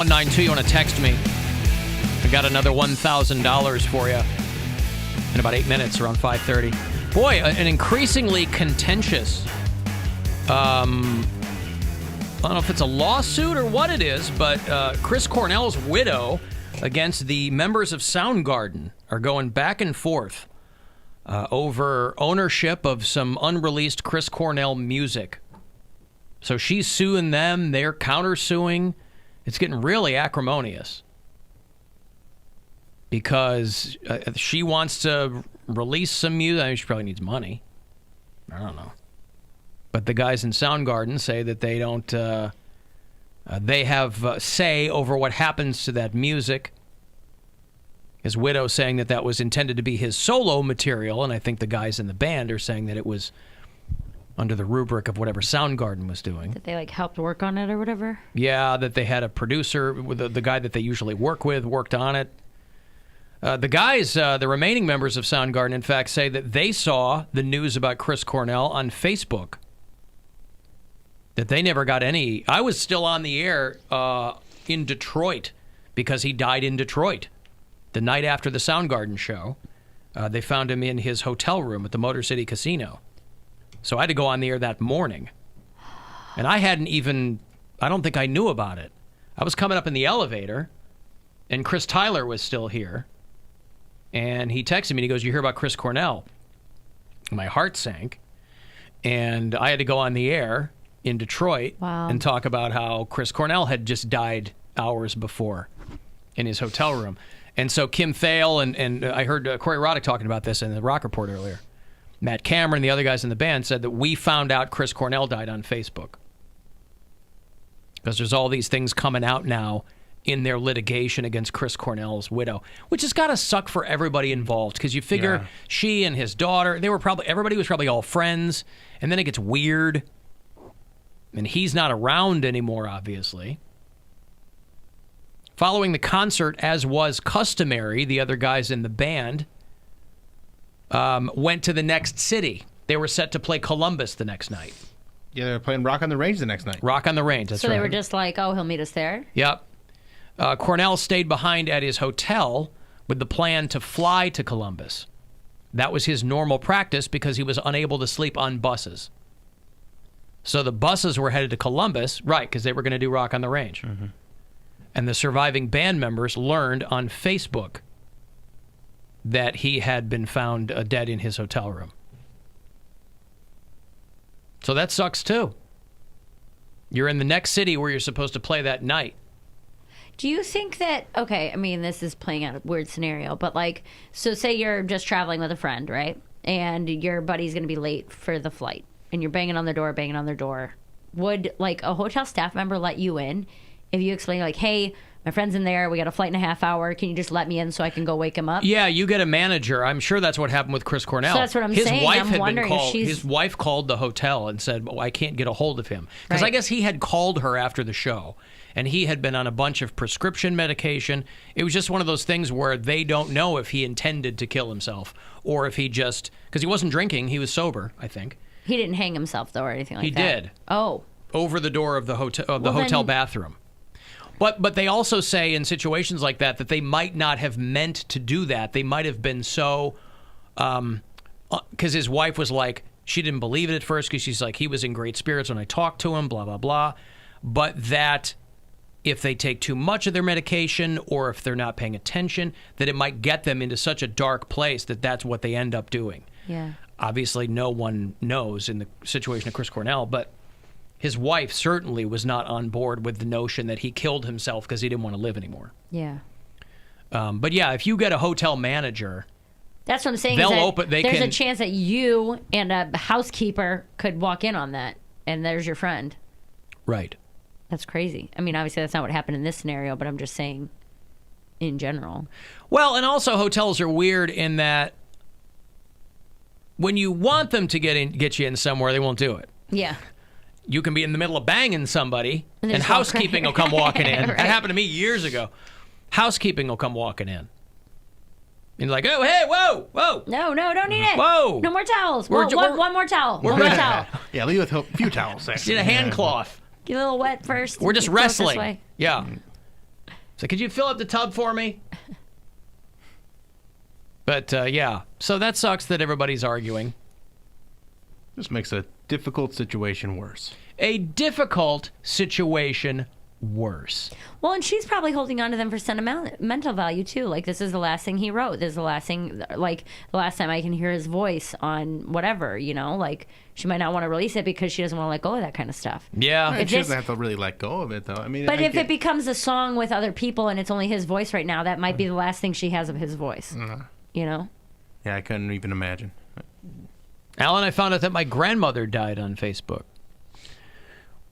192, you want to text me? I got another $1,000 for you in about 8 minutes, around 5:30. Boy, an increasingly contentious, I don't know if it's a lawsuit or what it is, but Chris Cornell's widow against the members of Soundgarden are going back and forth over ownership of some unreleased Chris Cornell music. So she's suing them, they're countersuing. It's getting really acrimonious because she wants to release some music. I mean, she probably needs money. I don't know. But the guys in Soundgarden say that they don't, they have say over what happens to that music. His widow saying that that was intended to be his solo material, and I think the guys in the band are saying that it was under the rubric of whatever Soundgarden was doing. That they, helped work on it or whatever? Yeah, that they had a producer, the guy that they usually work with, worked on it. The guys, the remaining members of Soundgarden, in fact, say that they saw the news about Chris Cornell on Facebook. That they never got any. I was still on the air in Detroit because he died in Detroit. The night after the Soundgarden show, they found him in his hotel room at the Motor City Casino. So I had to go on the air that morning. And I don't think I knew about it. I was coming up in the elevator, and Chris Tyler was still here. And he texted me, and he goes, "You hear about Chris Cornell?" My heart sank. And I had to go on the air in Detroit and talk about how Chris Cornell had just died hours before in his hotel room. And so Kim Thale and I heard Corey Roddick talking about this in the Rock Report earlier. Matt Cameron, the other guys in the band, said that we found out Chris Cornell died on Facebook. Because there's all these things coming out now in their litigation against Chris Cornell's widow, which has got to suck for everybody involved. Because you figure she and his daughter, everybody was probably all friends, and then it gets weird. And he's not around anymore, obviously. Following the concert, as was customary, the other guys in the band went to the next city. They were set to play Columbus the next night. Yeah, they were playing Rock on the Range the next night. Rock on the Range, that's right. So they were just like, oh, he'll meet us there? Yep. Cornell stayed behind at his hotel with the plan to fly to Columbus. That was his normal practice because he was unable to sleep on buses. So the buses were headed to Columbus, right, because they were going to do Rock on the Range. Mm-hmm. And the surviving band members learned on Facebook that he had been found dead in his hotel room. So that sucks, too. You're in the next city where you're supposed to play that night. Do you think that, okay, I mean, this is playing out a weird scenario, but so say you're just traveling with a friend, right? And your buddy's going to be late for the flight. And you're banging on their door. Would, a hotel staff member let you in if you explain, hey, my friend's in there, we got a flight in a half hour, can you just let me in so I can go wake him up? Yeah, you get a manager. I'm sure that's what happened with Chris Cornell. So that's what I'm saying. I'm wondering if his wife called the hotel and said, I can't get a hold of him. Because I guess he had called her after the show, and he had been on a bunch of prescription medication. It was just one of those things where they don't know if he intended to kill himself or if he just, because he wasn't drinking, he was sober, I think. He didn't hang himself, though, or anything like that? He did. Oh. Over the door of the hotel bathroom. But they also say in situations like that they might not have meant to do that. They might have been so, because his wife was like, she didn't believe it at first because she's like, he was in great spirits when I talked to him, blah, blah, blah. But that if they take too much of their medication or if they're not paying attention, that it might get them into such a dark place that that's what they end up doing. Yeah. Obviously, no one knows in the situation of Chris Cornell, but his wife certainly was not on board with the notion that he killed himself because he didn't want to live anymore. Yeah. But yeah, if you get a hotel manager, that's what I'm saying. There's a chance that you and a housekeeper could walk in on that, and there's your friend. Right. That's crazy. I mean, obviously that's not what happened in this scenario, but I'm just saying in general. Well, and also hotels are weird in that when you want them to get you in somewhere, they won't do it. Yeah. You can be in the middle of banging somebody, and housekeeping will come walking in. Right. That happened to me years ago. Housekeeping will come walking in. And you're like, oh, hey, whoa. No, don't need it. Whoa. No more towels. One more towel. One more towel. Yeah, leave with a few towels. Just need a hand cloth. Get a little wet first. We're just wrestling. Yeah. So could you fill up the tub for me? But, yeah. So that sucks that everybody's arguing. Just makes a difficult situation worse. A difficult situation worse. Well, and she's probably holding on to them for sentimental value too. Like, this is the last thing he wrote. This is the last thing, like, the last time I can hear his voice on whatever, you know? Like, she might not want to release it because she doesn't want to let go of that kind of stuff. Yeah. She doesn't have to really let go of it, though. I mean, but if it becomes a song with other people and it's only his voice right now, that might be the last thing she has of his voice. You know? Yeah, I couldn't even imagine. Alan, I found out that my grandmother died on Facebook.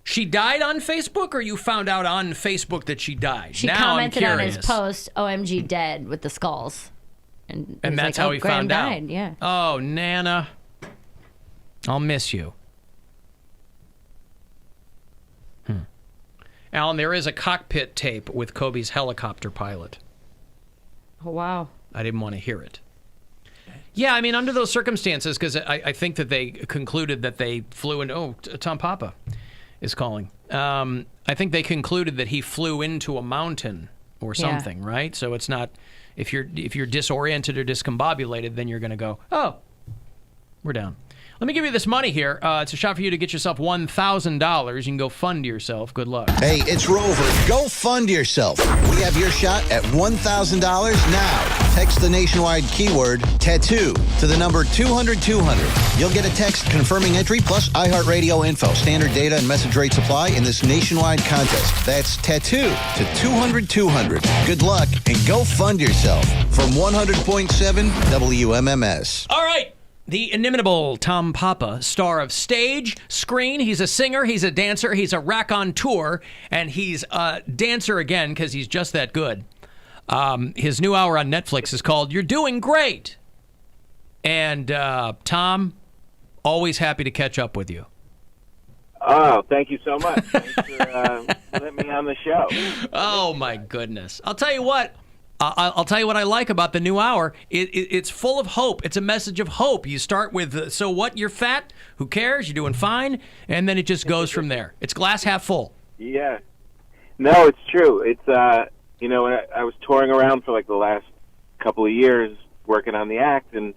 She died on Facebook, or you found out on Facebook that she died? She now commented I'm on curious. his post, OMG dead, with the skulls. And that's like, how he found out. died. Yeah. Oh, Nana. I'll miss you. Alan, there is a cockpit tape with Kobe's helicopter pilot. Oh, wow. I didn't want to hear it. Yeah, I mean, under those circumstances, because I think that they concluded that they flew in. Oh, Tom Papa is calling. I think they concluded that he flew into a mountain or something, right? So it's not, if you're disoriented or discombobulated, then you're going to go, oh, we're down. Let me give you this money here. It's a shot for you to get yourself $1,000. You can go fund yourself. Good luck. Hey, it's Rover. Go fund yourself. We have your shot at $1,000 now. Text the nationwide keyword tattoo to the number 200-200. You'll get a text confirming entry plus iHeartRadio info. Standard data and message rates apply in this nationwide contest. That's tattoo to 200-200. Good luck and go fund yourself from 100.7 WMMS. All right. The inimitable Tom Papa, star of stage, screen. He's a singer, he's a dancer, he's a raconteur, and he's a dancer again because he's just that good. His new hour on Netflix is called You're Doing Great. And Tom, always happy to catch up with you. Oh, thank you so much. Thanks for letting me on the show. Oh, my goodness. I'll tell you what. I'll tell you what I like about the new hour. It's full of hope. It's a message of hope. You start with, so what, you're fat? Who cares? You're doing fine. And then it just goes from there. It's glass half full. Yeah. No, it's true. It's, you know, I was touring around for like the last couple of years working on the act, and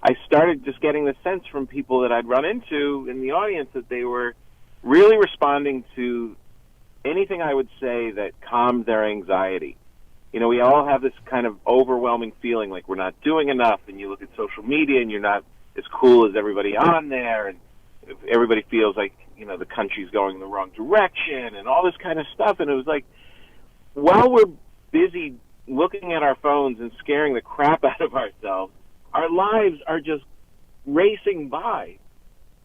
I started just getting the sense from people that I'd run into in the audience that they were really responding to anything I would say that calmed their anxiety. You know, we all have this kind of overwhelming feeling like we're not doing enough, and you look at social media and you're not as cool as everybody on there, and everybody feels like, you know, the country's going in the wrong direction and all this kind of stuff. And it was like, while we're busy looking at our phones and scaring the crap out of ourselves, our lives are just racing by.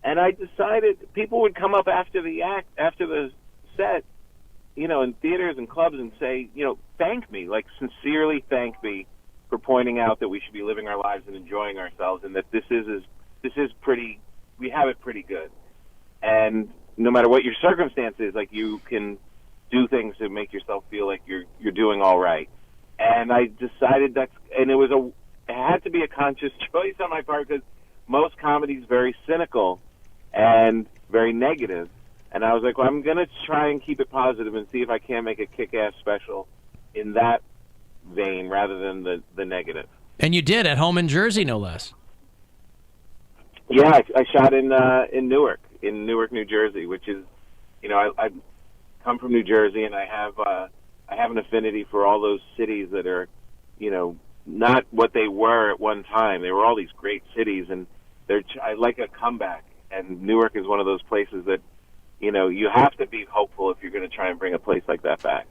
And I decided people would come up after the set, you know, in theaters and clubs and say, you know, thank me, like sincerely thank me for pointing out that we should be living our lives and enjoying ourselves, and that this is pretty, we have it pretty good. And no matter what your circumstance is, like, you can do things to make yourself feel like you're doing all right. And I decided it had to be a conscious choice on my part, because most comedy is very cynical and very negative. And I was like, well, I'm going to try and keep it positive and see if I can make a kick-ass special in that vein rather than the negative. And you did, at home in Jersey, no less. Yeah, I shot in Newark, New Jersey, which is, you know, I come from New Jersey, and I have an affinity for all those cities that are, you know, not what they were at one time. They were all these great cities, and I like a comeback. And Newark is one of those places that, you know, you have to be hopeful if you're going to try and bring a place like that back.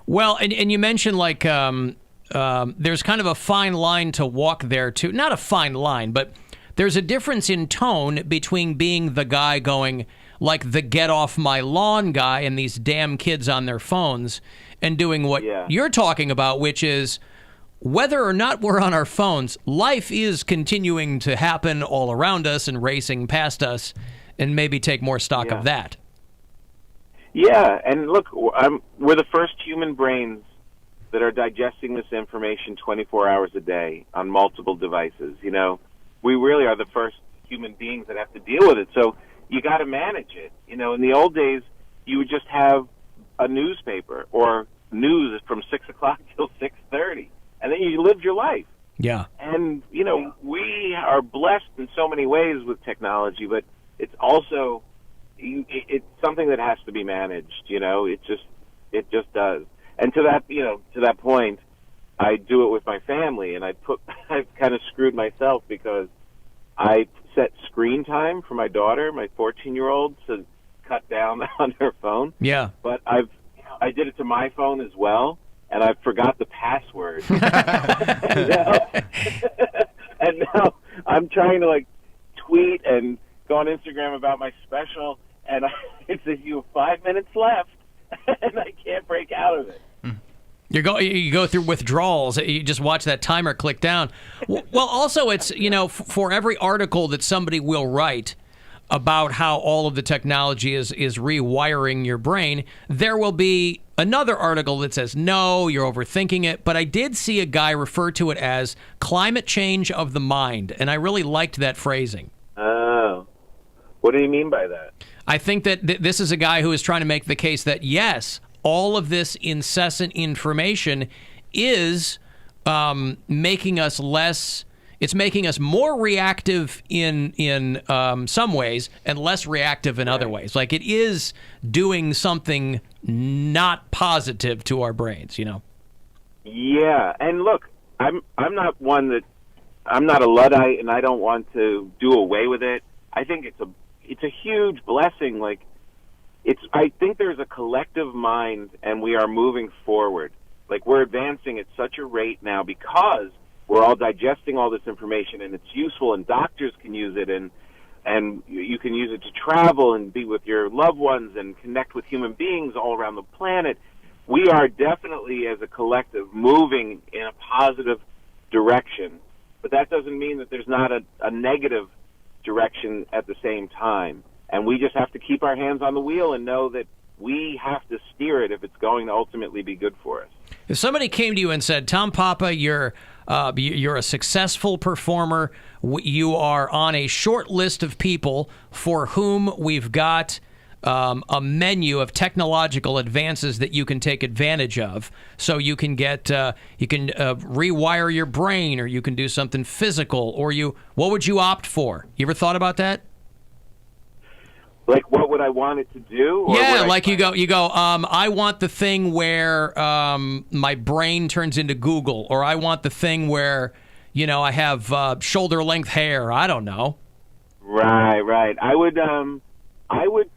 Well, and you mentioned, like, there's kind of a fine line to walk there, too. Not a fine line, but there's a difference in tone between being the guy going, like, the get off my lawn guy and these damn kids on their phones, and doing what you're talking about, which is, whether or not we're on our phones, life is continuing to happen all around us and racing past us, and maybe take more stock of that. Yeah, and look, we're the first human brains that are digesting this information 24 hours a day on multiple devices. You know, we really are the first human beings that have to deal with it. So you got to manage it. You know, in the old days, you would just have a newspaper or news from 6 o'clock till 6:30, and then you lived your life. Yeah. And we are blessed in so many ways with technology, but it's also it's something that has to be managed. It just does. And to that point, I do it with my family, and I've kind of screwed myself because I set screen time for my daughter, my 14-year-old, to cut down on her phone. Yeah. But I did it to my phone as well, and I forgot the password. And now I'm trying to tweet and go on Instagram about my special, and it's you have 5 minutes left, and I can't break out of it. You go through withdrawals. You just watch that timer click down. Well, also, it's, for every article that somebody will write about how all of the technology is rewiring your brain, there will be another article that says, no, you're overthinking it. But I did see a guy refer to it as climate change of the mind, and I really liked that phrasing. Oh. What do you mean by that? I think that this is a guy who is trying to make the case that, yes, all of this incessant information is making us less. It's making us more reactive in some ways and less reactive in other ways. Like, it is doing something not positive to our brains, Yeah, and look, I'm not one that I'm not a Luddite, and I don't want to do away with it. I think it's a huge blessing. I think there's a collective mind, and we are moving forward. We're advancing at such a rate now because we're all digesting all this information, and it's useful, and doctors can use it, and you can use it to travel and be with your loved ones and connect with human beings all around the planet. We are definitely, as a collective, moving in a positive direction, but that doesn't mean that there's not a negative direction at the same time. And we just have to keep our hands on the wheel and know that we have to steer it if it's going to ultimately be good for us. If somebody came to you and said, Tom Papa, you're a successful performer, you are on a short list of people for whom we've got a menu of technological advances that you can take advantage of, so you can rewire your brain, or you can do something physical, what would you opt for? You ever thought about that? What would I want it to do? Or you go, I want the thing where my brain turns into Google, or I want the thing where, I have shoulder-length hair. I don't know. Right. I would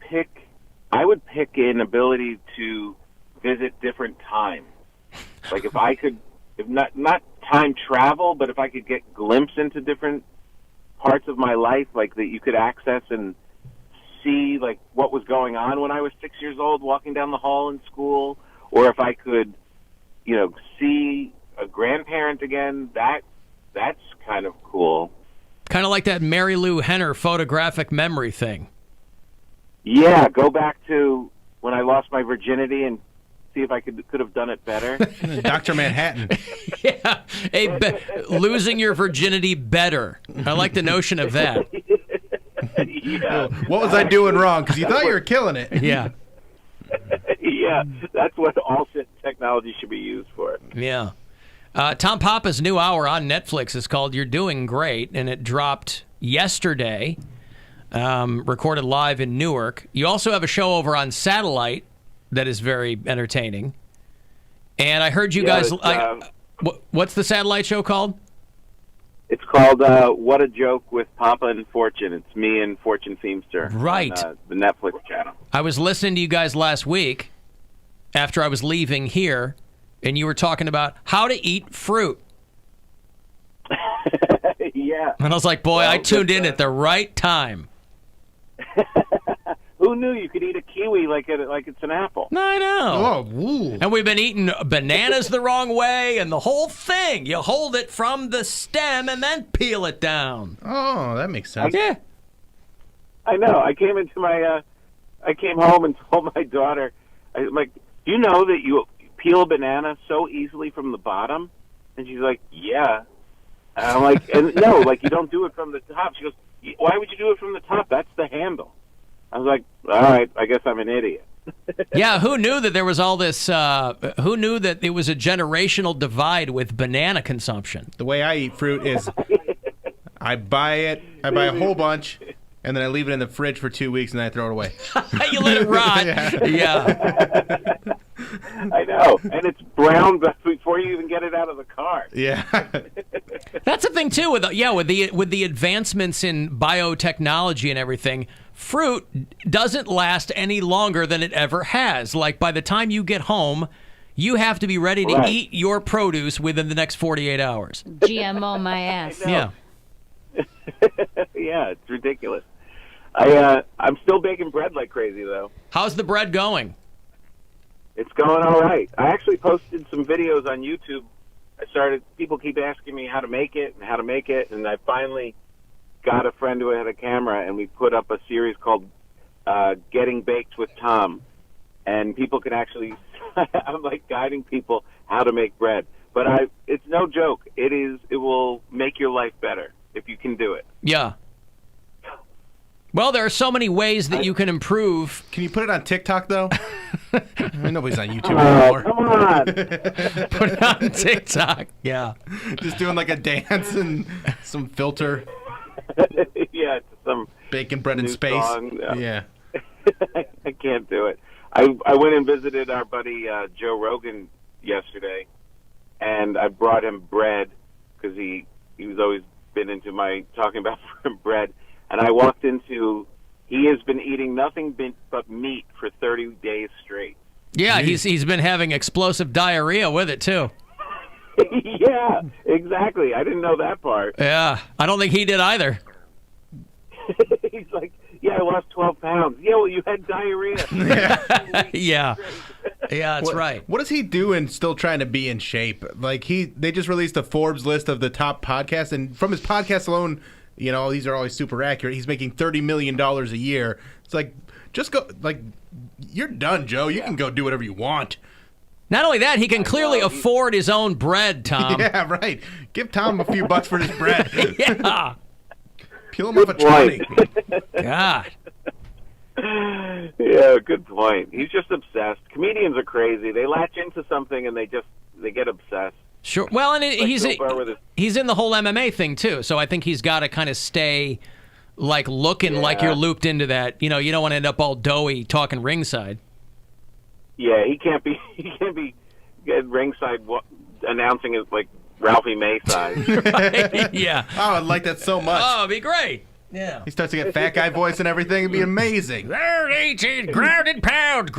pick an ability to visit different times. If I could, if not time travel, but if I could get glimpse into different parts of my life, that you could access and see what was going on when I was 6 years old walking down the hall in school, or if I could see a grandparent again, that's kind of cool. Kind of like that Mary Lou Henner photographic memory thing. Yeah, go back to when I lost my virginity and see if I could have done it better. Dr. Manhattan. Yeah, losing your virginity better. I like the notion of that. Yeah. What was I doing wrong? Because you thought you were killing it. Yeah. Yeah, that's what all technology should be used for. Yeah. Tom Papa's new hour on Netflix is called You're Doing Great, and it dropped yesterday, recorded live in Newark. You also have a show over on satellite that is very entertaining. And I heard you guys... what's the satellite show called? It's called What a Joke with Papa and Fortune. It's me and Fortune Feimster. Right. On, the Netflix channel. I was listening to you guys last week after I was leaving here, and you were talking about how to eat fruit. Yeah. And I was like, boy, I tuned in at the right time. Who knew you could eat a kiwi like it's an apple? I know. Oh, ooh. And we've been eating bananas the wrong way, and the whole thing. You hold it from the stem and then peel it down. Oh, that makes sense. Yeah. I know. I came home and told my daughter, I'm like, do you know that you peel a banana so easily from the bottom? And she's like, yeah. And I'm like, and no, you don't do it from the top. She goes, why would you do it from the top? That's the handle. I was like, all right, I guess I'm an idiot. Yeah, who knew that there was all this? Who knew that it was a generational divide with banana consumption? The way I eat fruit is I buy a whole bunch, and then I leave it in the fridge for 2 weeks, and then I throw it away. You let it rot. Yeah. I know, and it's brown before you even get it out of the car. Yeah. That's the thing too with the advancements in biotechnology and everything. Fruit doesn't last any longer than it ever has. Like by the time you get home, you have to be ready to eat your produce within the next 48 hours. GMO my ass. Yeah. Yeah, it's ridiculous. I'm still baking bread like crazy though. How's the bread going? It's going all right. I actually posted some videos on YouTube. People keep asking me how to make it, and I finally got a friend who had a camera, and we put up a series called Getting Baked with Tom. And people can actually, I'm like guiding people how to make bread. But it's no joke. It will make your life better if you can do it. Yeah. Well, there are so many ways that you can improve. Can you put it on TikTok, though? I mean, nobody's on YouTube anymore. Come on. Put it on TikTok. Yeah. Just doing like a dance and some filter. Yeah, it's some bacon bread in new space. song. Yeah. I can't do it. I went and visited our buddy Joe Rogan yesterday, and I brought him bread because he was always been into my talking about bread. And I walked into, he has been eating nothing but meat for 30 days straight. Yeah, he's been having explosive diarrhea with it, too. Yeah, exactly. I didn't know that part. Yeah, I don't think he did either. He's like, yeah, I lost 12 pounds. Yeah, well, you had diarrhea. Yeah. Yeah, that's right. What is he doing still trying to be in shape? Like, they just released a Forbes list of the top podcasts, and from his podcast alone, you know, these are always super accurate. He's making $30 million a year. It's like, just go, like, you're done, Joe. You can go do whatever you want. Not only that, he can clearly afford his own bread, Tom. Yeah, right. Give Tom a few bucks for his bread. Yeah. Peel him off a 20. God. Yeah, good point. He's just obsessed. Comedians are crazy. They latch into something and they get obsessed. Sure. Well, and he's in the whole MMA thing too. So I think he's got to kind of stay like looking like you're looped into that. You know, you don't want to end up all doughy talking ringside. Yeah, he can't be at ringside announcing it like Ralphie May size. Right? Yeah. Oh, I'd like that so much. Oh, it'd be great. Yeah. He starts to get fat guy voice and everything. It'd be amazing. There, 18, grounded pound.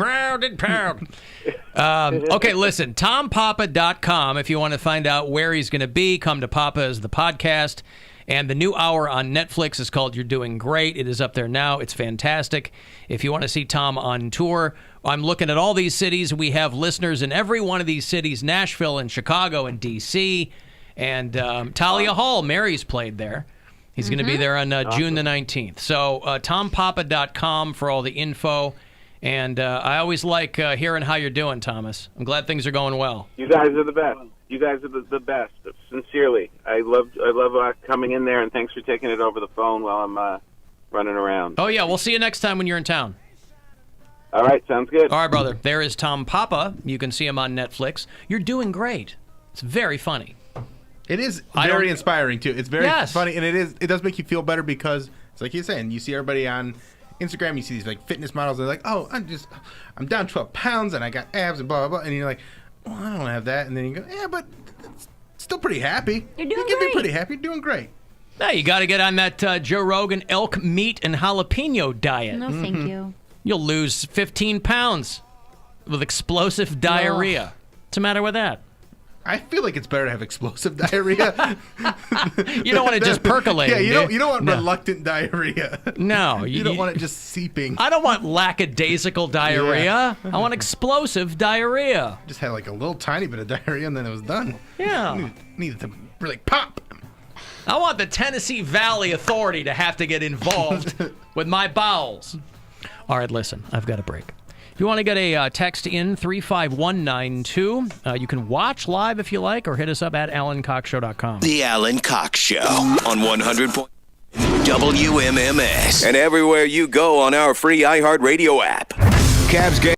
Okay, listen, tompapa.com if you want to find out where he's going to be. Come to Papa as the podcast. And the new hour on Netflix is called You're Doing Great. It is up there now. It's fantastic. If you want to see Tom on tour, I'm looking at all these cities. We have listeners in every one of these cities, Nashville and Chicago and D.C. And Talia Hall, Mary's played there. He's going to be there on June the 19th. So tompapa.com for all the info. And I always like hearing how you're doing, Thomas. I'm glad things are going well. You guys are the best. You guys are the best. Sincerely, I love coming in there, and thanks for taking it over the phone while I'm running around. Oh, yeah. We'll see you next time when you're in town. All right. Sounds good. All right, brother. There is Tom Papa. You can see him on Netflix. You're doing great. It's very funny. It is very inspiring, too. It's very funny, and it does make you feel better because, it's like you're saying, you see everybody on Instagram, you see these like fitness models, and they're like, oh, I'm down 12 pounds, and I got abs, and blah, blah, blah, and you're like, well, I don't have that, and then you go, yeah, but still pretty happy. You're doing You can great. be pretty happy. You're doing great. Hey, you got to get on that Joe Rogan elk meat and jalapeno diet. No, thank you. You'll lose 15 pounds with explosive diarrhea. What's the matter with that? I feel like it's better to have explosive diarrhea. You don't want it just percolating. Yeah, you don't want reluctant diarrhea. No. You don't want it just seeping. I don't want lackadaisical diarrhea. I want explosive diarrhea. Just had like a little tiny bit of diarrhea and then it was done. Yeah. Needed to really pop. I want the Tennessee Valley Authority to have to get involved with my bowels. All right, listen, I've got a break. If you want to get a text in, 35192. You can watch live if you like, or hit us up at alancoxshow.com. The Alan Cox Show on 100. WMMS. And everywhere you go on our free iHeartRadio app. Cavs game.